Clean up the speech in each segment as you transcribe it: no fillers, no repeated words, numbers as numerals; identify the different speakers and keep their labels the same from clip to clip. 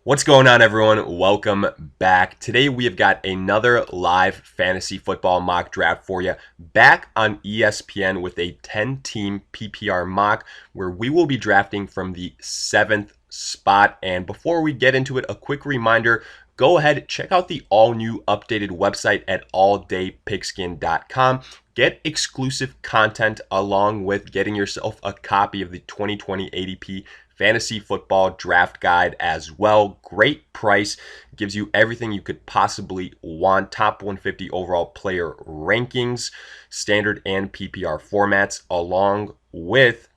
Speaker 1: What's going on, everyone? Welcome back. Today we have got another live fantasy football mock draft for you back on ESPN with a 10-team PPR mock where we will be drafting from the 7th spot. And before we get into it, a quick reminder, go ahead, check out the all-new updated website at alldaypigskin.com. Get exclusive content along with getting yourself a copy of the 2020 ADP Fantasy Football Draft Guide as well. Great price. Gives you everything you could possibly want. Top 150 overall player rankings, standard and PPR formats, along with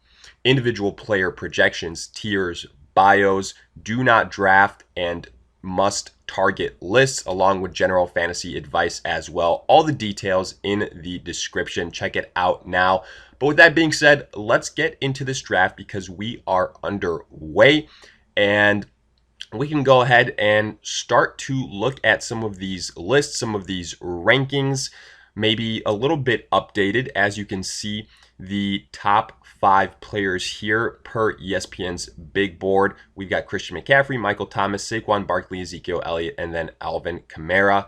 Speaker 1: individual player projections, tiers, bios, do not draft, and must target lists, along with general fantasy advice as well. All the details in the description. Check it out now. But with that being said, let's get into this draft because we are underway, and we can go ahead and start to look at some of these lists, some of these rankings, maybe a little bit updated. As you can see, the top 5 players here per ESPN's big board. We've got Christian McCaffrey, Michael Thomas, Saquon Barkley, Ezekiel Elliott, and then Alvin Kamara.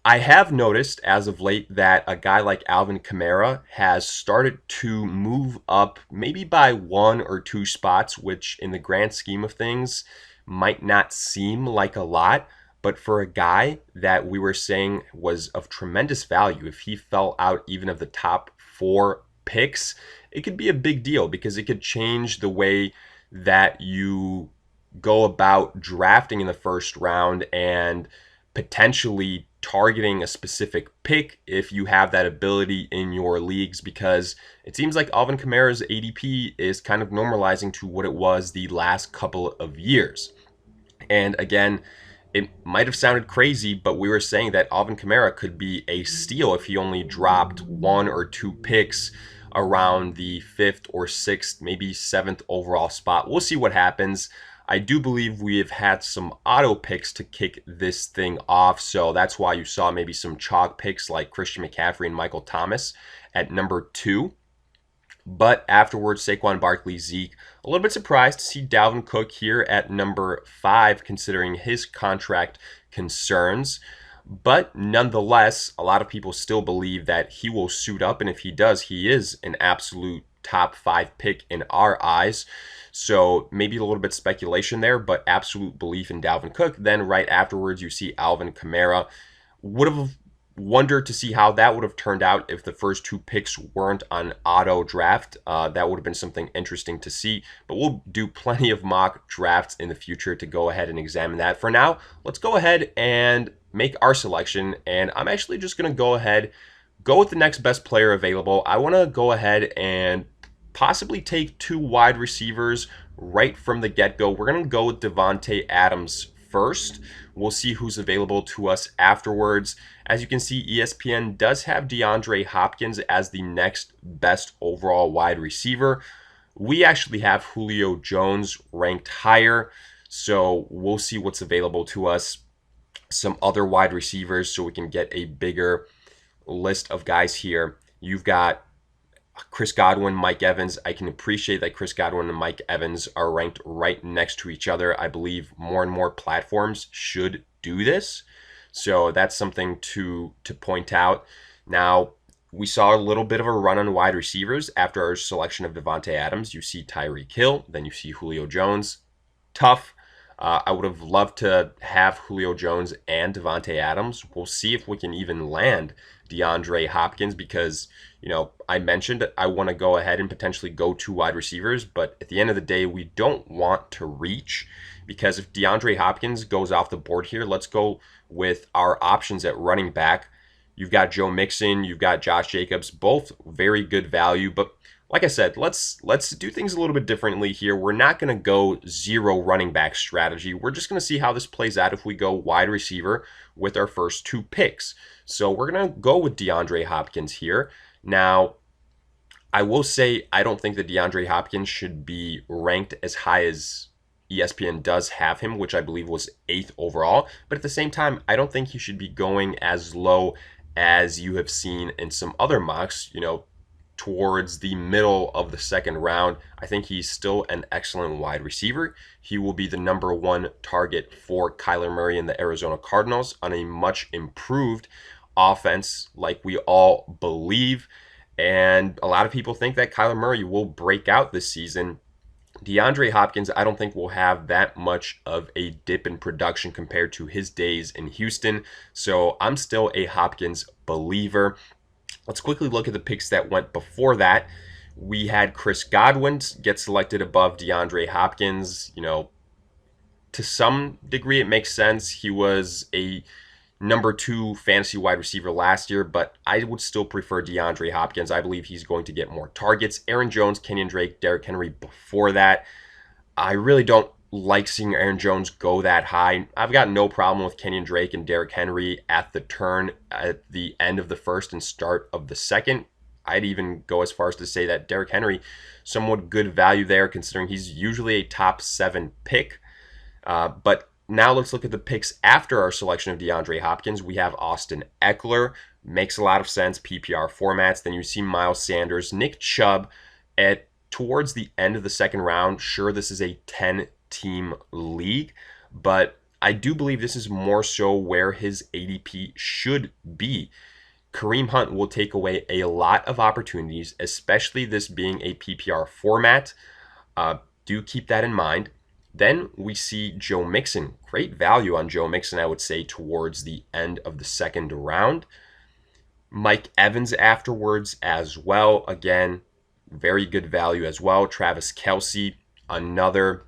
Speaker 1: I have noticed as of late that a guy like Alvin Kamara has started to move up maybe by 1 or 2 spots, which in the grand scheme of things might not seem like a lot. But for a guy that we were saying was of tremendous value, if he fell out even of the top 4 picks, it could be a big deal because it could change the way that you go about drafting in the first round and potentially targeting a specific pick if you have that ability in your leagues, because it seems like Alvin Kamara's ADP is kind of normalizing to what it was the last couple of years. And again, it might have sounded crazy, but we were saying that Alvin Kamara could be a steal if he only dropped 1 or 2 picks around the 5th or 6th, maybe 7th overall spot. We'll see what happens. I do believe we have had some auto picks to kick this thing off, so that's why you saw maybe some chalk picks like Christian McCaffrey and Michael Thomas at number 2. But afterwards, Saquon Barkley, Zeke. A little bit surprised to see Dalvin Cook here at number 5, considering his contract concerns. But nonetheless, a lot of people still believe that he will suit up, and if he does, he is an absolute top 5 pick in our eyes. So maybe a little bit speculation there, but absolute belief in Dalvin Cook. Then right afterwards, you see Alvin Kamara. Would have wondered to see how that would have turned out if the first 2 picks weren't on auto draft. That would have been something interesting to see, but we'll do plenty of mock drafts in the future to go ahead and examine that. For now, let's go ahead and make our selection, and I'm actually just going to go with the next best player available. I want to go ahead and possibly take 2 wide receivers right from the get-go. We're going to go with Davante Adams first. We'll see who's available to us afterwards. As you can see, ESPN does have DeAndre Hopkins as the next best overall wide receiver. We actually have Julio Jones ranked higher, so we'll see what's available to us. Some other wide receivers so we can get a bigger list of guys here. You've got Chris Godwin, Mike Evans. I can appreciate that Chris Godwin and Mike Evans are ranked right next to each other. I believe more and more platforms should do this. So that's something to point out. Now, we saw a little bit of a run on wide receivers after our selection of Davante Adams. You see Tyreek Hill, then you see Julio Jones. Tough. I would have loved to have Julio Jones and Davante Adams. We'll see if we can even land DeAndre Hopkins because, I mentioned I want to go ahead and potentially go 2 wide receivers, but at the end of the day, we don't want to reach because if DeAndre Hopkins goes off the board here, let's go with our options at running back. You've got Joe Mixon, you've got Josh Jacobs, both very good value, but like I said, let's do things a little bit differently here. We're not going to go 0 running back strategy. We're just going to see how this plays out if we go wide receiver with our first 2 picks. So we're going to go with DeAndre Hopkins here. Now, I will say I don't think that DeAndre Hopkins should be ranked as high as ESPN does have him, which I believe was 8th overall. But at the same time, I don't think he should be going as low as you have seen in some other mocks, towards the middle of the second round. I think he's still an excellent wide receiver. He will be the number one target for Kyler Murray and the Arizona Cardinals on a much improved offense, like we all believe. And a lot of people think that Kyler Murray will break out this season. DeAndre Hopkins, I don't think will have that much of a dip in production compared to his days in Houston. So I'm still a Hopkins believer. Let's quickly look at the picks that went before that. We had Chris Godwin get selected above DeAndre Hopkins. To some degree, it makes sense. He was a number 2 fantasy wide receiver last year, but I would still prefer DeAndre Hopkins. I believe he's going to get more targets. Aaron Jones, Kenyon Drake, Derrick Henry before that. I really don't like seeing Aaron Jones go that high. I've got no problem with Kenyon Drake and Derrick Henry at the turn at the end of the first and start of the second. I'd even go as far as to say that Derrick Henry, somewhat good value there considering he's usually a top 7 pick. But now let's look at the picks after our selection of DeAndre Hopkins. We have Austin Eckler. Makes a lot of sense, PPR formats. Then you see Miles Sanders, Nick Chubb towards the end of the second round. Sure, this is a 10-team league, but I do believe this is more so where his ADP should be. Kareem Hunt will take away a lot of opportunities, especially this being a PPR format. Do keep that in mind. Then we see Joe Mixon. Great value on Joe Mixon, I would say, towards the end of the second round. Mike Evans afterwards as well. Again, very good value as well. Travis Kelce, another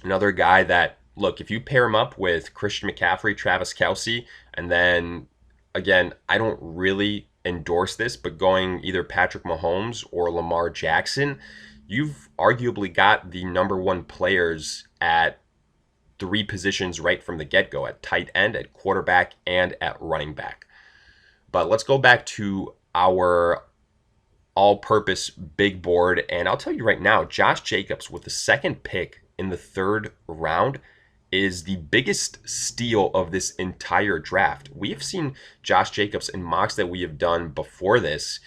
Speaker 1: guy that, look, if you pair him up with Christian McCaffrey, Travis Kelce, and then, again, I don't really endorse this, but going either Patrick Mahomes or Lamar Jackson, you've arguably got the number 1 players at 3 positions right from the get-go, at tight end, at quarterback, and at running back. But let's go back to our all-purpose big board, and I'll tell you right now, Josh Jacobs with the second pick in the third round is the biggest steal of this entire draft. We have seen Josh Jacobs in mocks that we have done before this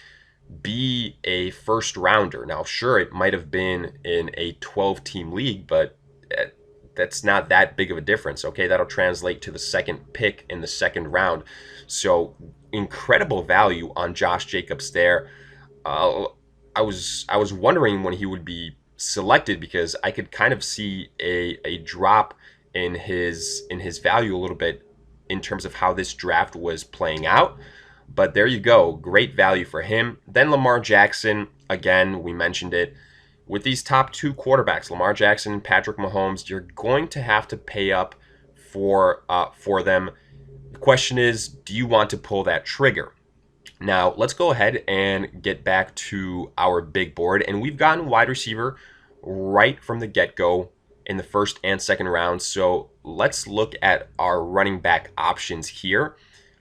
Speaker 1: be a first rounder. Now, sure, it might have been in a 12-team league, but that's not that big of a difference. Okay, that'll translate to the second pick in the second round. So incredible value on Josh Jacobs there. I was wondering when he would be selected because I could kind of see a drop in his value a little bit in terms of how this draft was playing out. But there you go, great value for him. Then Lamar Jackson, again, we mentioned it. With these top 2 quarterbacks, Lamar Jackson and Patrick Mahomes, you're going to have to pay up for them. The question is, do you want to pull that trigger? Now, let's go ahead and get back to our big board. And we've gotten wide receiver right from the get-go in the first and second rounds. So let's look at our running back options here.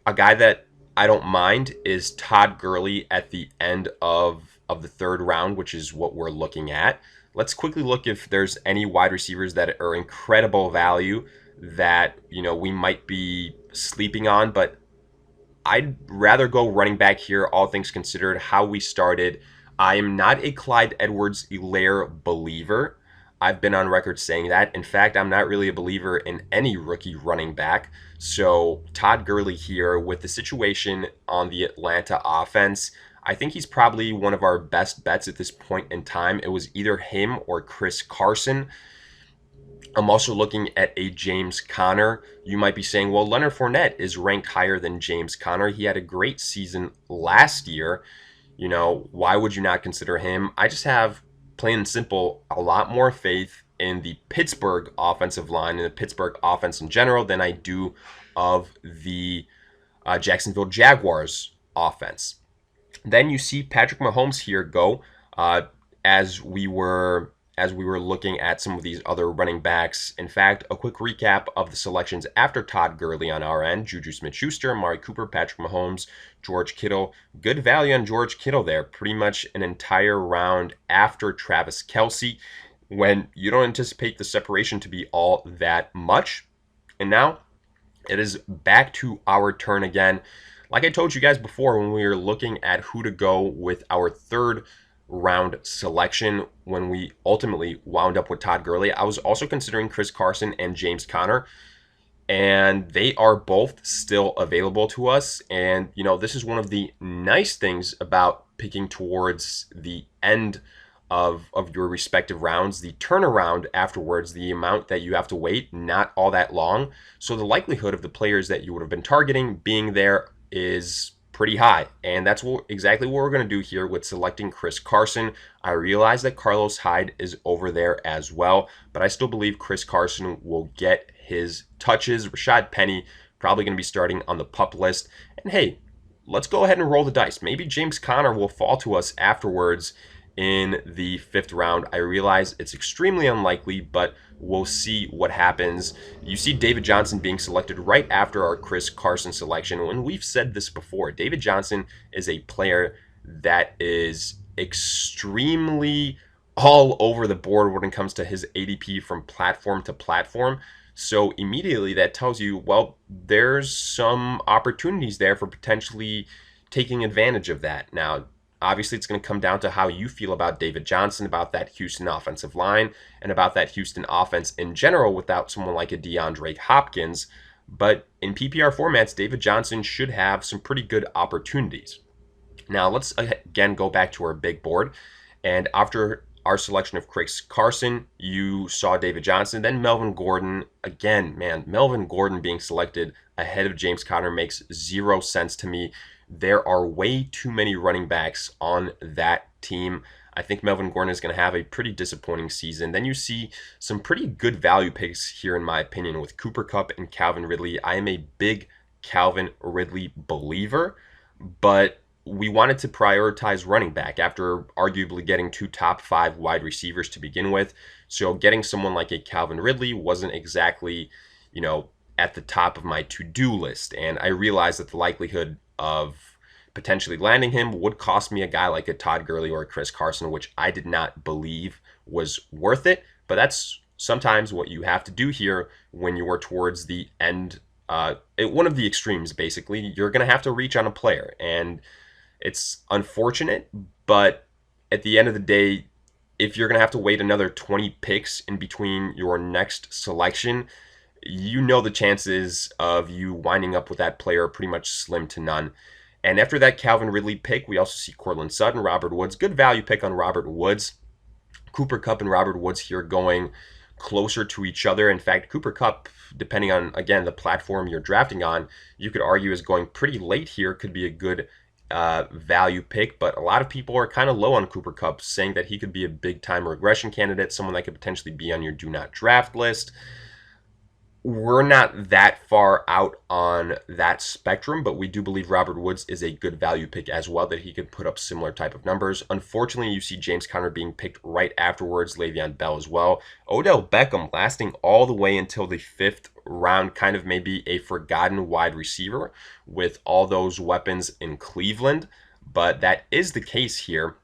Speaker 1: A guy that I don't mind is Todd Gurley at the end of the third round, which is what we're looking at. Let's quickly look if there's any wide receivers that are incredible value that we might be sleeping on, but I'd rather go running back here, all things considered, how we started. I am not a Clyde Edwards-Helaire believer. I've been on record saying that. In fact, I'm not really a believer in any rookie running back. So Todd Gurley here with the situation on the Atlanta offense, I think he's probably one of our best bets at this point in time. It was either him or Chris Carson. I'm also looking at a James Conner. You might be saying, well, Leonard Fournette is ranked higher than James Conner. He had a great season last year. Why would you not consider him? I just have, plain and simple, a lot more faith in the Pittsburgh offensive line and the Pittsburgh offense in general than I do of the Jacksonville Jaguars offense. Then you see Patrick Mahomes here go as we were looking at some of these other running backs. In fact, a quick recap of the selections after Todd Gurley on our end: Juju Smith-Schuster, Amari Cooper, Patrick Mahomes, George Kittle. Good value on George Kittle there. Pretty much an entire round after Travis Kelce, when you don't anticipate the separation to be all that much. And now it is back to our turn again. Like I told you guys before when we were looking at who to go with our third round selection when we ultimately wound up with Todd Gurley. I was also considering Chris Carson and James Conner, and they are both still available to us. And, this is one of the nice things about picking towards the end of your respective rounds. The turnaround afterwards, the amount that you have to wait, not all that long. So the likelihood of the players that you would have been targeting being there is pretty high. And that's exactly what we're going to do here with selecting Chris Carson. I realize that Carlos Hyde is over there as well, but I still believe Chris Carson will get his touches. Rashad Penny probably going to be starting on the PUP list. And hey, let's go ahead and roll the dice. Maybe James Conner will fall to us afterwards in the 5th round. I realize it's extremely unlikely, but we'll see what happens. You see David Johnson being selected right after our Chris Carson selection. When we've said this before, David Johnson is a player that is extremely all over the board when it comes to his ADP from platform to platform. So immediately that tells you, well, there's some opportunities there for potentially taking advantage of that. Now, obviously, it's going to come down to how you feel about David Johnson, about that Houston offensive line, and about that Houston offense in general without someone like a DeAndre Hopkins. But in PPR formats, David Johnson should have some pretty good opportunities. Now, let's again go back to our big board. And after our selection of Chris Carson, you saw David Johnson, then Melvin Gordon. Again, man, Melvin Gordon being selected ahead of James Conner makes zero sense to me. There are way too many running backs on that team. I think Melvin Gordon is going to have a pretty disappointing season. Then you see some pretty good value picks here, in my opinion, with Cooper Kupp and Calvin Ridley. I am a big Calvin Ridley believer, but we wanted to prioritize running back after arguably getting 2 top 5 wide receivers to begin with. So getting someone like a Calvin Ridley wasn't exactly, at the top of my to-do list. And I realized that the likelihood of potentially landing him would cost me a guy like a Todd Gurley or a Chris Carson, which I did not believe was worth it. But that's sometimes what you have to do here when you are towards the end, one of the extremes, basically. You're going to have to reach on a player. And it's unfortunate, but at the end of the day, if you're going to have to wait another 20 picks in between your next selection, the chances of you winding up with that player are pretty much slim to none. And after that Calvin Ridley pick, we also see Courtland Sutton, Robert Woods. Good value pick on Robert Woods. Cooper Kupp and Robert Woods here going closer to each other. In fact, Cooper Kupp, depending on, again, the platform you're drafting on, you could argue is going pretty late here. Could be a good value pick, but a lot of people are kind of low on Cooper Kupp, saying that he could be a big-time regression candidate, someone that could potentially be on your do not draft list. We're not that far out on that spectrum, but we do believe Robert Woods is a good value pick as well, that he could put up similar type of numbers. Unfortunately, you see James Conner being picked right afterwards, Le'Veon Bell as well. Odell Beckham lasting all the way until the 5th round, kind of maybe a forgotten wide receiver with all those weapons in Cleveland, but that is the case here.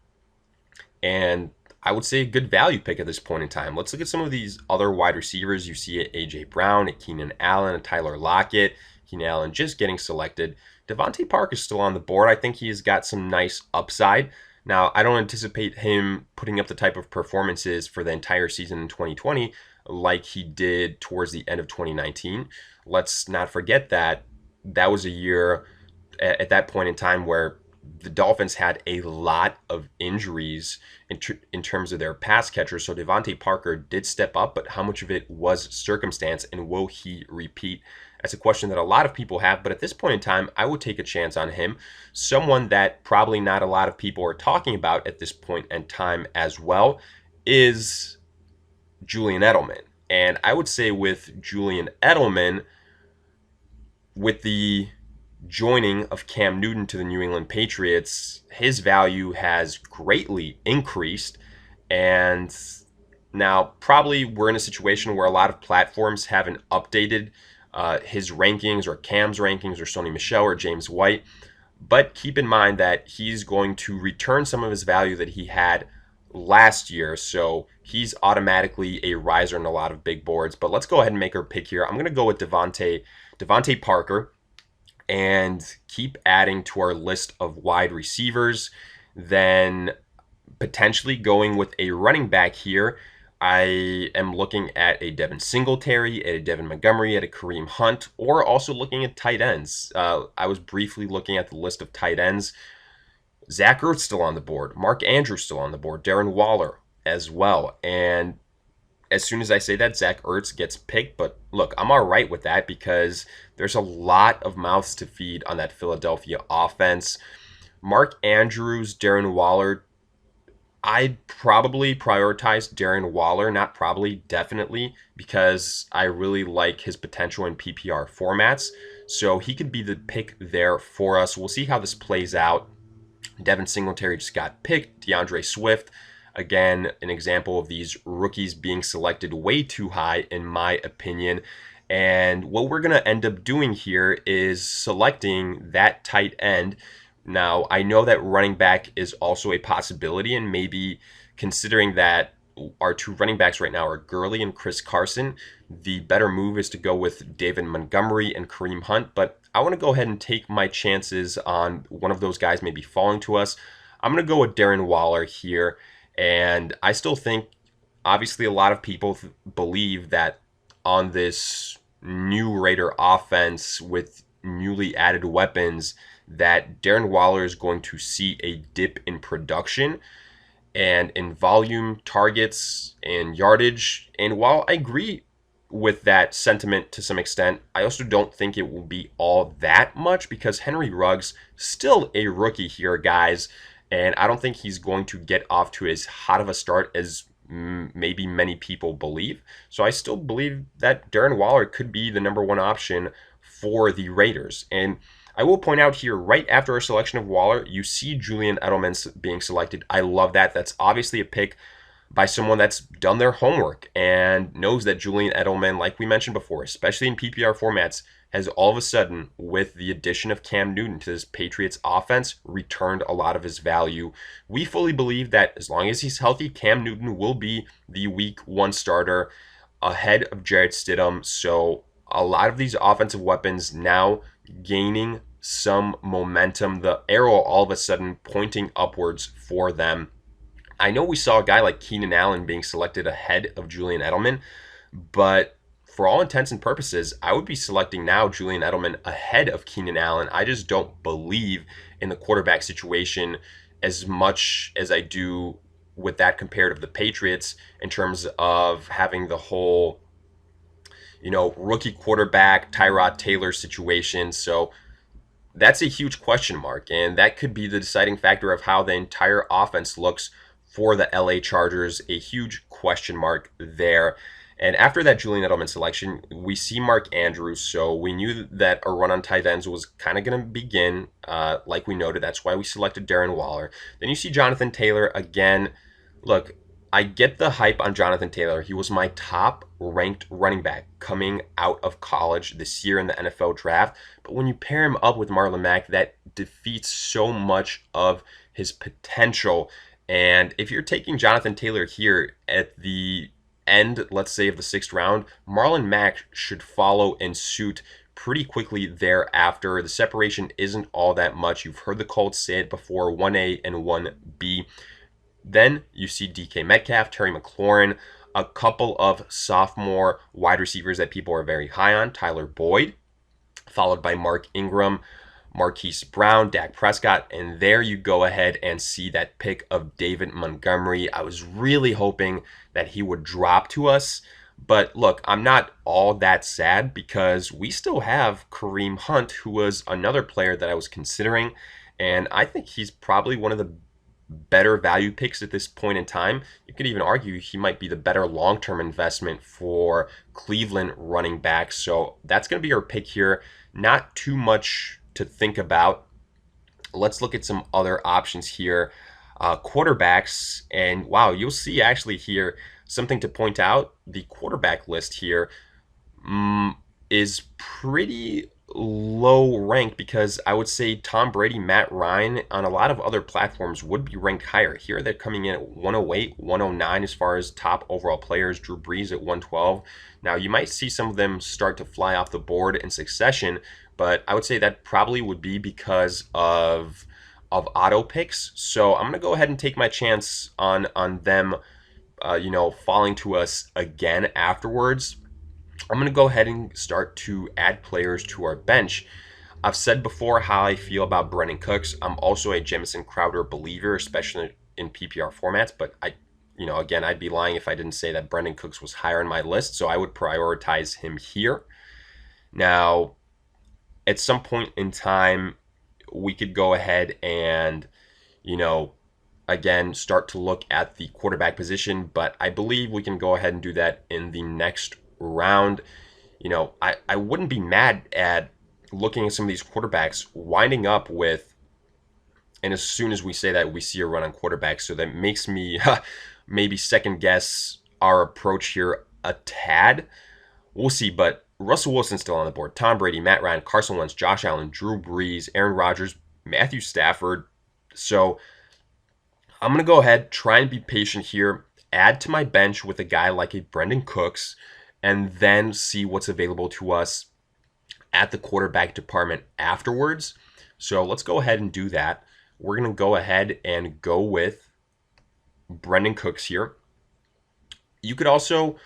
Speaker 1: And I would say a good value pick at this point in time. Let's look at some of these other wide receivers. You see A.J. Brown, a Keenan Allen, a Tyler Lockett. Keenan Allen just getting selected. Devontae Parker is still on the board. I think he's got some nice upside. Now, I don't anticipate him putting up the type of performances for the entire season in 2020 like he did towards the end of 2019. Let's not forget that that was a year at that point in time where the Dolphins had a lot of injuries in terms of their pass catchers. So Devontae Parker did step up, but how much of it was circumstance, and will he repeat? That's a question that a lot of people have, but at this point in time, I would take a chance on him. Someone that probably not a lot of people are talking about at this point in time as well is Julian Edelman. And I would say with Julian Edelman, with the joining of Cam Newton to the New England Patriots, his value has greatly increased. And now probably we're in a situation where a lot of platforms haven't updated his rankings or Cam's rankings or Sony Michel or James White. But keep in mind that he's going to return some of his value that he had last year. So he's automatically a riser in a lot of big boards. But let's go ahead and make our pick here. I'm going to go with Devontae Parker and keep adding to our list of wide receivers. Then potentially going with a running back here, I am looking at a Devin Singletary, at a Devin Montgomery, at a Kareem Hunt, or also looking at tight ends. I was briefly looking at the list of tight ends. Zach Ertz still on the board. Mark Andrews still on the board. Darren Waller as well. And as soon as I say that, Zach Ertz gets picked. But look, I'm all right with that because there's a lot of mouths to feed on that Philadelphia offense. Mark Andrews, Darren Waller, I'd probably prioritize Darren Waller, not probably, definitely, because I really like his potential in PPR formats. So he could be the pick there for us. We'll see how this plays out. Devin Singletary just got picked. DeAndre Swift, again, an example of these rookies being selected way too high, in my opinion. And what we're going to end up doing here is selecting that tight end. Now, I know that running back is also a possibility, and maybe considering that our two running backs right now are Gurley and Chris Carson, the better move is to go with David Montgomery and Kareem Hunt. But I want to go ahead and take my chances on one of those guys maybe falling to us. I'm going to go with Darren Waller here. And I still think, obviously, a lot of people believe that on this new Raider offense with newly added weapons, that Darren Waller is going to see a dip in production and in volume, targets, and yardage. And while I agree with that sentiment to some extent, I also don't think it will be all that much because Henry Ruggs still a rookie here, guys, and I don't think he's going to get off to as hot of a start as maybe many people believe. So I still believe that Darren Waller could be the number one option for the Raiders. And I will point out here, right after our selection of Waller, you see Julian Edelman being selected. I love that. That's obviously a pick by someone that's done their homework and knows that Julian Edelman, like we mentioned before, especially in PPR formats, has all of a sudden, with the addition of Cam Newton to this Patriots offense, returned a lot of his value. We fully believe that as long as he's healthy, Cam Newton will be the week one starter ahead of Jarrett Stidham. So a lot of these offensive weapons now gaining some momentum, the arrow all of a sudden pointing upwards for them. I know we saw a guy like Keenan Allen being selected ahead of Julian Edelman, but for all intents and purposes, I would be selecting now Julian Edelman ahead of Keenan Allen. I just don't believe in the quarterback situation as much as I do with that compared to the Patriots in terms of having the whole, rookie quarterback, Tyrod Taylor situation. So that's a huge question mark, and that could be the deciding factor of how the entire offense looks for the LA Chargers. A huge question mark there. And after that Julian Edelman selection, we see Mark Andrews. So we knew that our run on tight ends was kind of going to begin, like we noted. That's why we selected Darren Waller. Then you see Jonathan Taylor again. Look, I get the hype on Jonathan Taylor. He was my top ranked running back coming out of college this year in the NFL draft. But when you pair him up with Marlon Mack, that defeats so much of his potential. And if you're taking Jonathan Taylor here at the end, let's say, of the sixth round, Marlon Mack should follow in suit pretty quickly thereafter. The separation isn't all that much. You've heard the Colts say it before, 1A and 1B. Then you see DK Metcalf, Terry McLaurin, a couple of sophomore wide receivers that people are very high on, Tyler Boyd, followed by Mark Ingram, Marquise Brown, Dak Prescott, and there you go ahead and see that pick of David Montgomery. I was really hoping that he would drop to us, but look, I'm not all that sad because we still have Kareem Hunt, who was another player that I was considering, and I think he's probably one of the better value picks at this point in time. You could even argue he might be the better long-term investment for Cleveland running backs. So that's going to be our pick here. Not too much to think about. Let's look at some other options here. Quarterbacks, and wow, you'll see actually here something to point out. The quarterback list here is pretty low ranked because I would say Tom Brady, Matt Ryan on a lot of other platforms would be ranked higher. Here they're coming in at 108, 109 as far as top overall players. Drew Brees at 112. Now you might see some of them start to fly off the board in succession, but I would say that probably would be because of of auto picks. So I'm gonna go ahead and take my chance on them, falling to us again afterwards. I'm gonna go ahead and start to add players to our bench. I've said before how I feel about Brendan Cooks. I'm also a Jamison Crowder believer, especially in PPR formats. But again, I'd be lying if I didn't say that Brendan Cooks was higher on my list. So I would prioritize him here. Now, at some point in time, we could go ahead and, you know, again, start to look at the quarterback position. But I believe we can go ahead and do that in the next round. I wouldn't be mad at looking at some of these quarterbacks winding up with, and as soon as we say that, we see a run on quarterbacks. So that makes me maybe second guess our approach here a tad. We'll see, but Russell Wilson's still on the board. Tom Brady, Matt Ryan, Carson Wentz, Josh Allen, Drew Brees, Aaron Rodgers, Matthew Stafford. So I'm going to go ahead, try and be patient here, add to my bench with a guy like a Brendan Cooks, and then see what's available to us at the quarterback department afterwards. So let's go ahead and do that. We're going to go ahead and go with Brendan Cooks here. You could also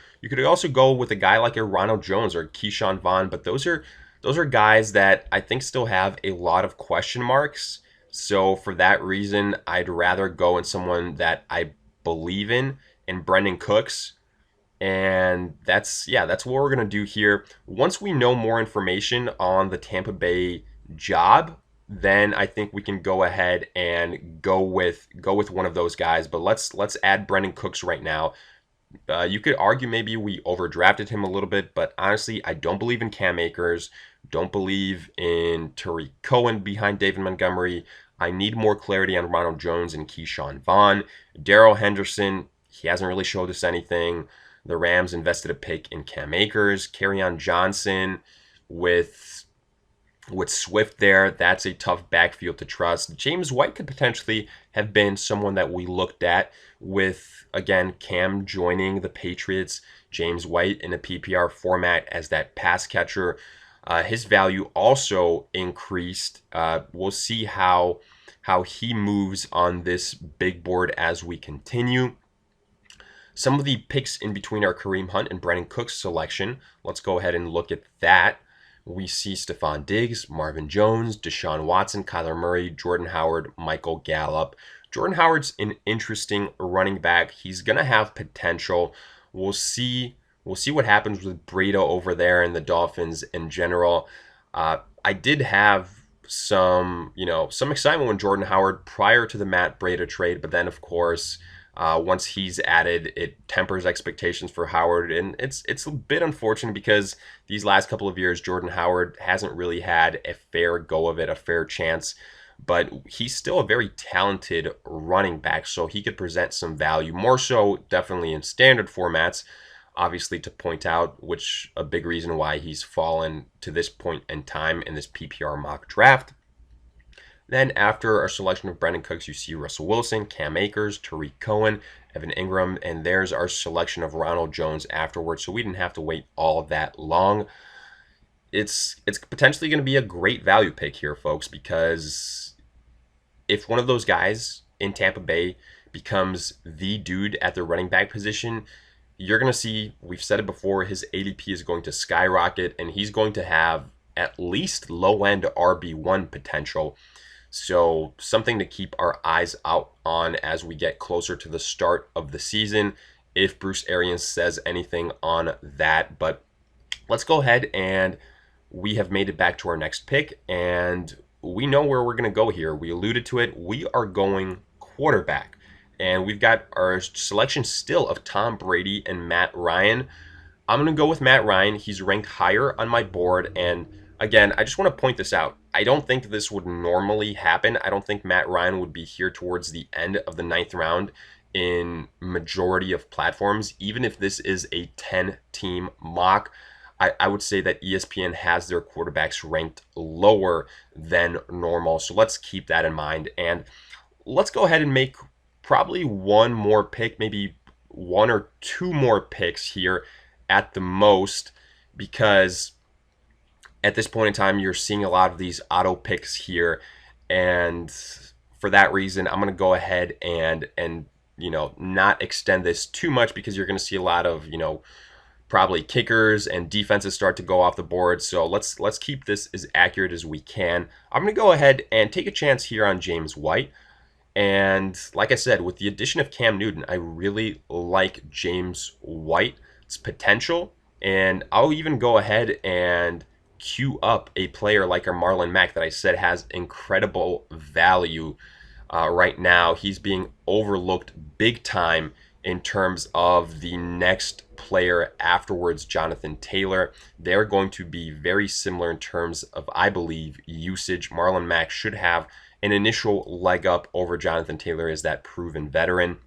Speaker 1: go with a guy like a Ronald Jones or Keyshawn Vaughn, but those are guys that I think still have a lot of question marks. So for that reason, I'd rather go in someone that I believe in Brendan Cooks. And that's what we're going to do here. Once we know more information on the Tampa Bay job, then I think we can go ahead and go with one of those guys. But let's add Brendan Cooks right now. You could argue maybe we overdrafted him a little bit, but honestly, I don't believe in Cam Akers. Don't believe in Tariq Cohen behind David Montgomery. I need more clarity on Ronald Jones and Keyshawn Vaughn. Darrell Henderson, he hasn't really showed us anything. The Rams invested a pick in Cam Akers. Kerryon Johnson with Swift there, that's a tough backfield to trust. James White could potentially have been someone that we looked at with, again, Cam joining the Patriots. James White in a PPR format as that pass catcher. His value also increased. We'll see how he moves on this big board as we continue. Some of the picks in between our Kareem Hunt and Brendan Cooks selection. Let's go ahead and look at that. We see Stephon Diggs, Marvin Jones, Deshaun Watson, Kyler Murray, Jordan Howard, Michael Gallup. Jordan Howard's an interesting running back. He's going to have potential. We'll see what happens with Breida over there and the Dolphins in general. I did have some excitement with Jordan Howard prior to the Matt Breida trade, but then of course, once he's added, it tempers expectations for Howard, and it's a bit unfortunate because these last couple of years, Jordan Howard hasn't really had a fair go of it, a fair chance, but he's still a very talented running back, so he could present some value, more so definitely in standard formats, obviously to point out, which a big reason why he's fallen to this point in time in this PPR mock draft. Then after our selection of Brendan Cooks, you see Russell Wilson, Cam Akers, Tariq Cohen, Evan Ingram, and there's our selection of Ronald Jones afterwards. So we didn't have to wait all that long. It's potentially going to be a great value pick here, folks, because if one of those guys in Tampa Bay becomes the dude at the running back position, you're going to see, we've said it before, his ADP is going to skyrocket, and he's going to have at least low-end RB1 potential. So something to keep our eyes out on as we get closer to the start of the season, if Bruce Arians says anything on that. But let's go ahead, and we have made it back to our next pick, and we know where we're going to go here. We alluded to it. We are going quarterback, and we've got our selection still of Tom Brady and Matt Ryan. I'm going to go with Matt Ryan. He's ranked higher on my board, and again, I just want to point this out. I don't think this would normally happen. I don't think Matt Ryan would be here towards the end of the 9th round in majority of platforms. Even if this is a 10-team mock, I would say that ESPN has their quarterbacks ranked lower than normal. So let's keep that in mind. And let's go ahead and make probably one more pick, maybe one or two more picks here at the most, because at this point in time, you're seeing a lot of these auto picks here. And for that reason, I'm going to go ahead and not extend this too much, because you're going to see a lot of, probably kickers and defenses start to go off the board. So let's keep this as accurate as we can. I'm going to go ahead and take a chance here on James White. And like I said, with the addition of Cam Newton, I really like James White's potential. And I'll even go ahead and queue up a player like our Marlon Mack that I said has incredible value right now. He's being overlooked big time in terms of the next player afterwards, Jonathan Taylor. They're going to be very similar in terms of, I believe, usage. Marlon Mack should have an initial leg up over Jonathan Taylor as that proven veteran.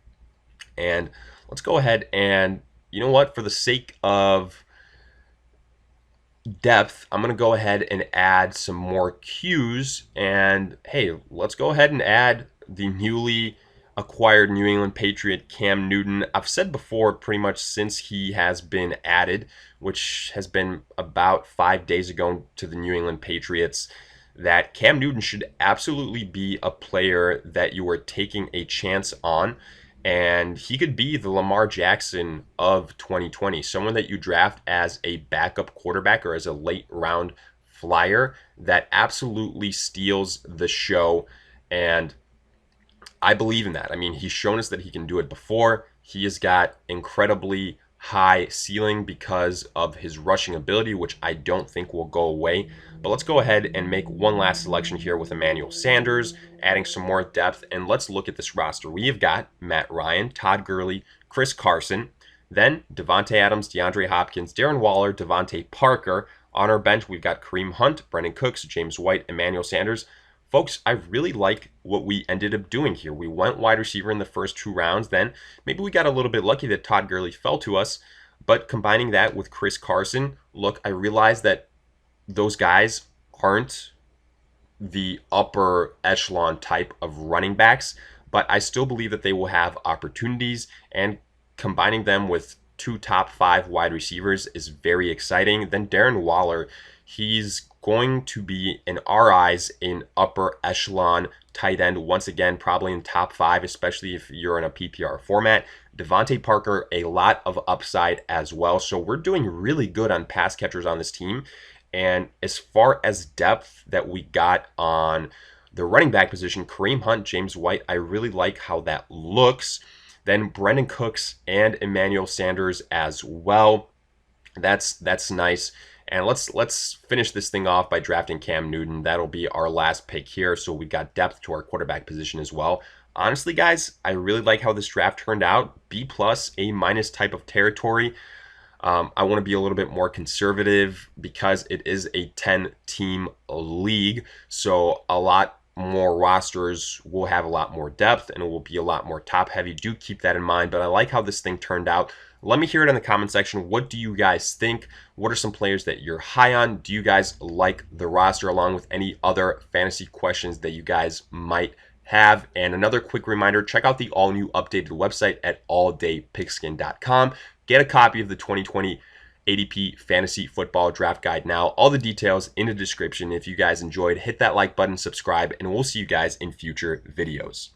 Speaker 1: And let's go ahead and, you know what, for the sake of depth, I'm going to go ahead and add some more Qs. And hey, let's go ahead and add the newly acquired New England Patriot Cam Newton. I've said before, pretty much since he has been added, which has been about 5 days ago to the New England Patriots, that Cam Newton should absolutely be a player that you are taking a chance on. And he could be the Lamar Jackson of 2020, someone that you draft as a backup quarterback or as a late round flyer that absolutely steals the show. And I believe in that. I mean, he's shown us that he can do it before. He has got incredibly high ceiling because of his rushing ability, which I don't think will go away. But let's go ahead and make one last selection here with Emmanuel Sanders, adding some more depth. And let's look at this roster. We have got Matt Ryan, Todd Gurley, Chris Carson, then Devontae Adams, DeAndre Hopkins, Darren Waller, Devontae Parker. On our bench, we've got Kareem Hunt, Brandon Cooks, James White, Emmanuel Sanders. Folks, I really like what we ended up doing here. We went wide receiver in the first 2 rounds. Then maybe we got a little bit lucky that Todd Gurley fell to us. But combining that with Chris Carson, look, I realized that those guys aren't the upper echelon type of running backs, but I still believe that they will have opportunities, and combining them with 2 top 5 wide receivers is very exciting. Then Darren Waller, he's going to be, in our eyes, an upper echelon tight end once again, probably in top 5, especially if you're in a PPR format. Devontae Parker, a lot of upside as well. So we're doing really good on pass catchers on this team. And as far as depth that we got on the running back position, Kareem Hunt, James White, I really like how that looks. Then Brandon Cooks and Emmanuel Sanders as well. That's nice. And let's finish this thing off by drafting Cam Newton. That'll be our last pick here. So we got depth to our quarterback position as well. Honestly, guys, I really like how this draft turned out. B+, A- type of territory. I want to be a little bit more conservative because it is a 10-team league. So a lot more rosters will have a lot more depth and it will be a lot more top heavy. Do keep that in mind. But I like how this thing turned out. Let me hear it in the comment section. What do you guys think? What are some players that you're high on? Do you guys like the roster, along with any other fantasy questions that you guys might have? And another quick reminder, check out the all-new updated website at alldaypigskin.com. Get a copy of the 2020 ADP Fantasy Football Draft Guide now. All the details in the description. If you guys enjoyed, hit that like button, subscribe, and we'll see you guys in future videos.